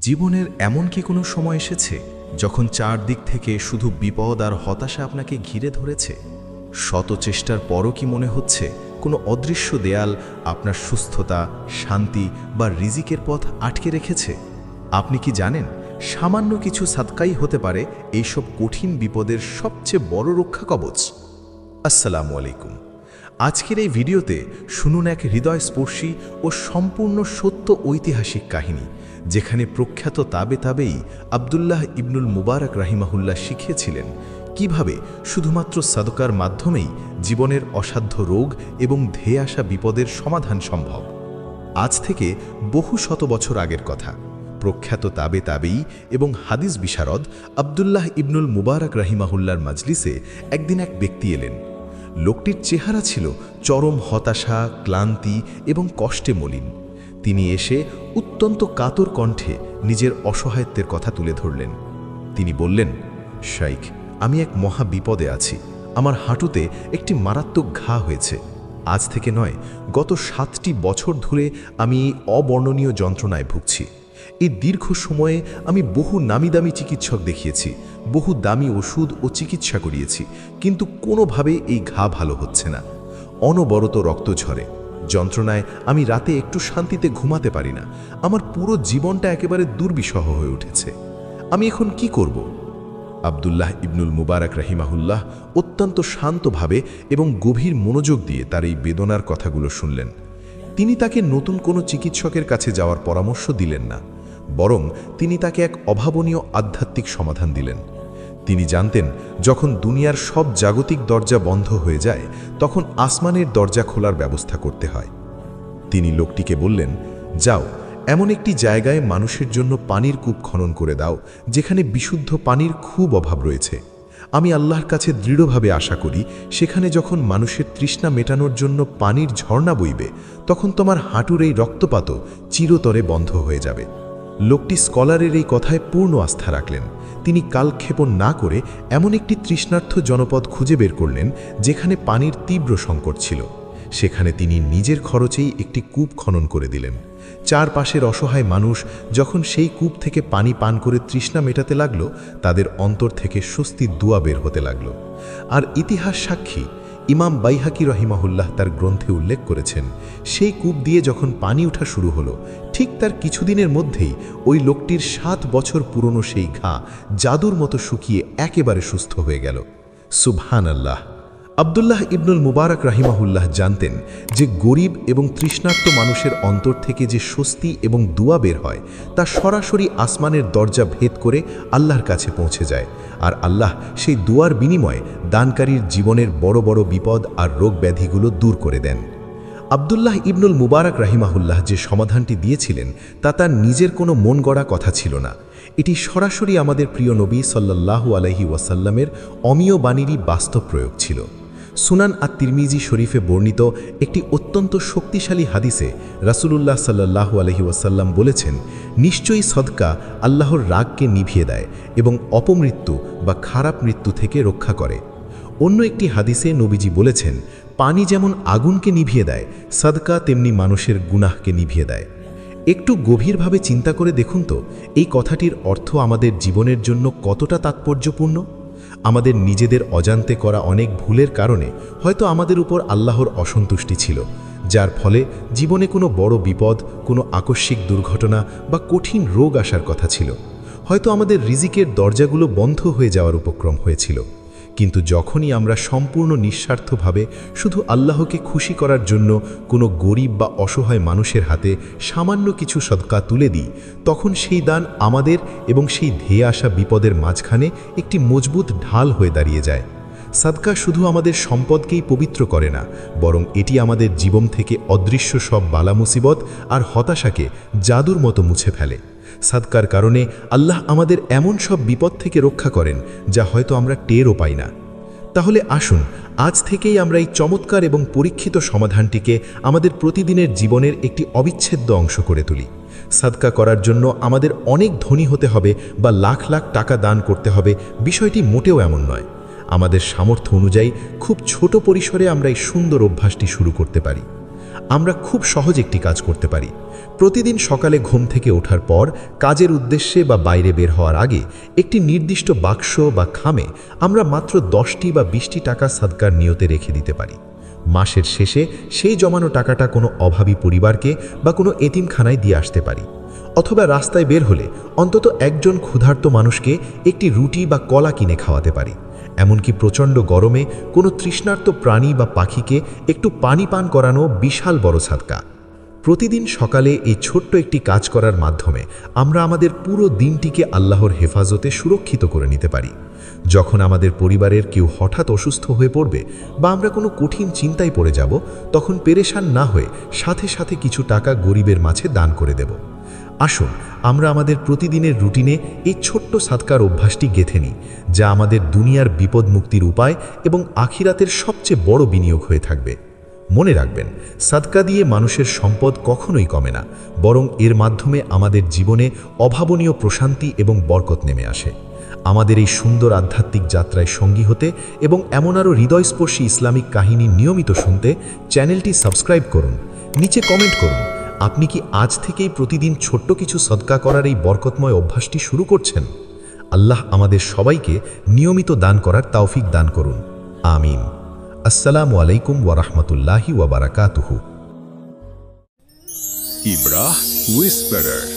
জীবনের এমন কি কোনো সময় এসেছে যখন চারদিক থেকে শুধু বিপদ আর হতাশা আপনাকে ঘিরে ধরেছে? শত চেষ্টার পরও কি মনে হচ্ছে কোনো অদৃশ্য দেয়াল আপনার সুস্থতা, শান্তি বা রিজিকের পথ আটকে রেখেছে? আপনি কি জানেন, সামান্য কিছু সাদকাই হতে পারে এইসব কঠিন বিপদের সবচেয়ে বড় রক্ষা কবচ? আসসালামু আলাইকুম। আজকের এই ভিডিওতে শুনুন এক হৃদয়স্পর্শী ও সম্পূর্ণ সত্য ঐতিহাসিক কাহিনী, যেখানে প্রখ্যাত তাবেই আব্দুল্লাহ ইবনুল মুবারক রাহিমাহুল্লাহ শিখিয়েছিলেন কিভাবে শুধুমাত্র সাদকার মাধ্যমেই জীবনের অসাধ্য রোগ এবং ধেয়ে আসা বিপদের সমাধান সম্ভব। আজ থেকে বহু শত বছর আগের কথা। প্রখ্যাত তাবেই এবং হাদিস বিশারদ আব্দুল্লাহ ইবনুল মুবারক রাহিমাহুল্লাহর মাজলিসে একদিন এক ব্যক্তি এলেন। লোকটির চেহারা ছিল চরম হতাশা, ক্লান্তি এবং কষ্টে মলিন। তিনি এসে অত্যন্ত কাতর কণ্ঠে নিজের অসহায়ত্বের কথা তুলে ধরলেন। তিনি বললেন, শাইখ, আমি এক মহা বিপদে আছি। আমার হাঁটুতে একটি মারাত্মক ঘা হয়েছে। আজ থেকে নয়, গত 7টি বছর ধরে আমি এই অবর্ণনীয় যন্ত্রণায় ভুগছি। এই দীর্ঘ সময়ে আমি বহু নামি দামি চিকিৎসক দেখিয়েছি, বহু দামি ওষুধ ও চিকিৎসা করিয়েছি, কিন্তু কোনোভাবে এই ঘা ভালো হচ্ছে না। অনবরত রক্ত ঝরে। যন্ত্রণায় আমি রাতে একটু শান্তিতে ঘুমাতে পারি না। আমার পুরো জীবনটা একেবারে দুর্বিষহ হয়ে উঠেছে। আমি এখন কি করব? আব্দুল্লাহ ইবনুল মুবারক রাহিমাহুল্লাহ অত্যন্ত শান্তভাবে এবং গভীর মনোযোগ দিয়ে তার এই বেদনার কথাগুলো শুনলেন। তিনি তাকে নতুন কোনো চিকিৎসকের কাছে যাওয়ার পরামর্শ দিলেন না, বরং তিনি তাকে এক অভাবনীয় আধ্যাত্মিক সমাধান দিলেন। তিনি জানতেন, যখন দুনিয়ার সব জাগতিক দরজা বন্ধ হয়ে যায়, তখন আসমানের দরজা খোলার ব্যবস্থা করতে হয়। তিনি লোকটিকে বললেন, যাও, এমন একটি জায়গায় মানুষের জন্য পানির কূপ খনন করে দাও, যেখানে বিশুদ্ধ পানির খুব অভাব রয়েছে। আমি আল্লাহর কাছে দৃঢ়ভাবে আশা করি, সেখানে যখন মানুষের তৃষ্ণা মেটানোর জন্য পানির ঝর্ণা বইবে, তখন তোমার হাঁটুর এই রক্তপাতও চিরতরে বন্ধ হয়ে যাবে। লোকটি স্কলারের এই কথায় পূর্ণ আস্থা রাখলেন। তিনি কালক্ষেপণ না করে এমন একটি তৃষ্ণার্থ জনপদ খুঁজে বের করলেন, যেখানে পানির তীব্র সংকট ছিল। সেখানে তিনি নিজের খরচেই একটি কূপ খনন করে দিলেন। চারপাশের অসহায় মানুষ যখন সেই কূপ থেকে পানি পান করে তৃষ্ণা মেটাতে লাগল, তাদের অন্তর থেকে স্বস্তির দোয়া বের হতে লাগল। আর ইতিহাস সাক্ষী, ইমাম বাইহাকি রহিমাহুল্লাহ তার গ্রন্থে উল্লেখ করেছেন, সেই কূপ দিয়ে যখন পানি ওঠা শুরু হলো, ঠিক তার কিছুদিনের মধ্যেই ওই লোকটির 7 বছর পুরনো সেই ঘা জাদুর মতো শুকিয়ে একেবারে সুস্থ হয়ে গেল। সুবহানাল্লাহ। আব্দুল্লাহ ইবনুল মুবারক রাহিমাহুল্লাহ জানতেন যে গরিব এবং তৃষ্ণার্ত মানুষের অন্তর থেকে যে স্বস্তি এবং দোয়া বের হয়, তা সরাসরি আসমানের দরজা ভেদ করে আল্লাহর কাছে পৌঁছে যায়, আর আল্লাহ সেই দোয়ার বিনিময়ে দানকারীর জীবনের বড় বড় বিপদ আর রোগ ব্যাধিগুলো দূর করে দেন। আব্দুল্লাহ ইবনুল মুবারক রাহিমাহুল্লাহ যে সমাধানটি দিয়েছিলেন, তা তার নিজের কোনো মন গড়া কথা ছিল না। এটি সরাসরি আমাদের প্রিয় নবী সাল্লাল্লাহু আলাইহি ওয়াসাল্লামের অমীয় বাণীরই বাস্তব প্রয়োগ ছিল। সুনান আত-তিরমিজি শরীফে বর্ণিত একটি অত্যন্ত শক্তিশালী হাদিসে রাসূলুল্লাহ সাল্লাল্লাহু আলাইহি ওয়াসাল্লাম বলেছেন, নিশ্চয়ই সদকা আল্লাহর রাগকে নিভিয়ে দেয় এবং অপমৃত্যু বা খারাপ মৃত্যু থেকে রক্ষা করে। অন্য একটি হাদিসে নবীজি বলেছেন, পানি যেমন আগুনকে নিভিয়ে দেয়, সদকা তেমনি মানুষের গুনাহকে নিভিয়ে দেয়। একটু গভীরভাবে চিন্তা করে দেখুন তো, এই কথাটির অর্থ আমাদের জীবনের জন্য কতটা তাৎপর্যপূর্ণ। আমাদের নিজেদের অজান্তে করা অনেক ভুলের কারণে হয়তো আমাদের উপর আল্লাহর অসন্তুষ্টি ছিল, যার ফলে জীবনে কোনো বড় বিপদ, কোনো আকস্মিক দুর্ঘটনা বা কঠিন রোগ আসার কথা ছিল। হয়তো আমাদের রিজিকের দরজাগুলো বন্ধ হয়ে যাওয়ার উপক্রম হয়েছিল। কিন্তু যখনই আমরা সম্পূর্ণ নিঃস্বার্থভাবে শুধু আল্লাহকে খুশি করার জন্য কোনো গরিব বা অসহায় মানুষের হাতে সামান্য কিছু সদকা তুলে দিই, তখন সেই দান আমাদের এবং সেই ধেয়ে আসা বিপদের মাঝখানে একটি মজবুত ঢাল হয়ে দাঁড়িয়ে যায়। সাদকা শুধু আমাদের সম্পদকেই পবিত্র করে না, বরং এটি আমাদের জীবন থেকে অদৃশ্য সব বালা মুসিবত আর হতাশাকে জাদুর মতো মুছে ফেলে। সাদকার কারণে আল্লাহ আমাদের এমন সব বিপদ থেকে রক্ষা করেন, যা হয়তো আমরা টেরও পাই না। তাহলে আসুন, আজ থেকেই আমরা এই চমৎকার এবং পরীক্ষিত সমাধানটিকে আমাদের প্রতিদিনের জীবনের একটি অবিচ্ছেদ্য অংশ করে তুলি। সাদকা করার জন্য আমাদের অনেক ধনী হতে হবে বা লাখ লাখ টাকা দান করতে হবে, বিষয়টি মোটেও এমন নয়। আমাদের সামর্থ্য অনুযায়ী খুব ছোট পরিসরে আমরা এই সুন্দর অভ্যাসটি শুরু করতে পারি। আমরা খুব সহজ একটি কাজ করতে পারি। প্রতিদিন সকালে ঘুম থেকে ওঠার পর কাজের উদ্দেশ্যে বা বাইরে বের হওয়ার আগে একটি নির্দিষ্ট বাক্স বা খামে আমরা মাত্র 10টি বা 20টি টাকা সাদকার নিয়তে রেখে দিতে পারি। মাসের শেষে সেই জমানো টাকাটা কোনো অভাবী পরিবারকে বা কোনো এতিমখানায় দিয়ে আসতে পারি। অথবা রাস্তায় বের হলে অন্তত একজন ক্ষুধার্ত মানুষকে একটি রুটি বা কলা কিনে খাওয়াতে পারি। এমনকি প্রচণ্ড গরমে কোনো তৃষ্ণার্ত প্রাণী বা পাখিকে একটু পানি পান করানো বিশাল বড় সাদকা। প্রতিদিন সকালে এই ছোট্ট একটি কাজ করার মাধ্যমে আমরা আমাদের পুরো দিনটিকে আল্লাহর হেফাজতে সুরক্ষিত করে নিতে পারি। যখন আমাদের পরিবারের কেউ হঠাৎ অসুস্থ হয়ে পড়বে বা আমরা কোনো কঠিন চিন্তায় পড়ে যাব, তখন পেরেশান না হয়ে সাথে সাথে কিছু টাকা গরিবের মাঝে দান করে দেব। আসুন আমরা আমাদের প্রতিদিনের রুটিনে এই ছোট্ট সাদকার অভ্যাসটি গেঁথে নিই, যা আমাদের দুনিয়ার বিপদ মুক্তির উপায় এবং আখিরাতের সবচেয়ে বড় বিনিয়োগ হয়ে থাকবে। মনে রাখবেন, সাদকা দিয়ে মানুষের সম্পদ কখনোই কমে না, বরং এর মাধ্যমে আমাদের জীবনে অভাবনীয় প্রশান্তি এবং বরকত নেমে আসে। আমাদের এই সুন্দর আধ্যাত্মিক যাত্রায় সঙ্গী হতে এবং এমন আরও হৃদয়স্পর্শী ইসলামিক কাহিনী নিয়মিত শুনতে চ্যানেলটি সাবস্ক্রাইব করুন। নিচে কমেন্ট করুন, আপনি কি আজ থেকেই প্রতিদিন ছোট্ট কিছু সদকা করার এই বরকতময় অভ্যাসটি শুরু করছেন? আল্লাহ আমাদের সবাইকে নিয়মিত দান করার তৌফিক দান করুন। আমিন। আসসালামু আলাইকুম ওয়া রাহমাতুল্লাহি ওয়া বারাকাতুহু। Ibrah Whisperer.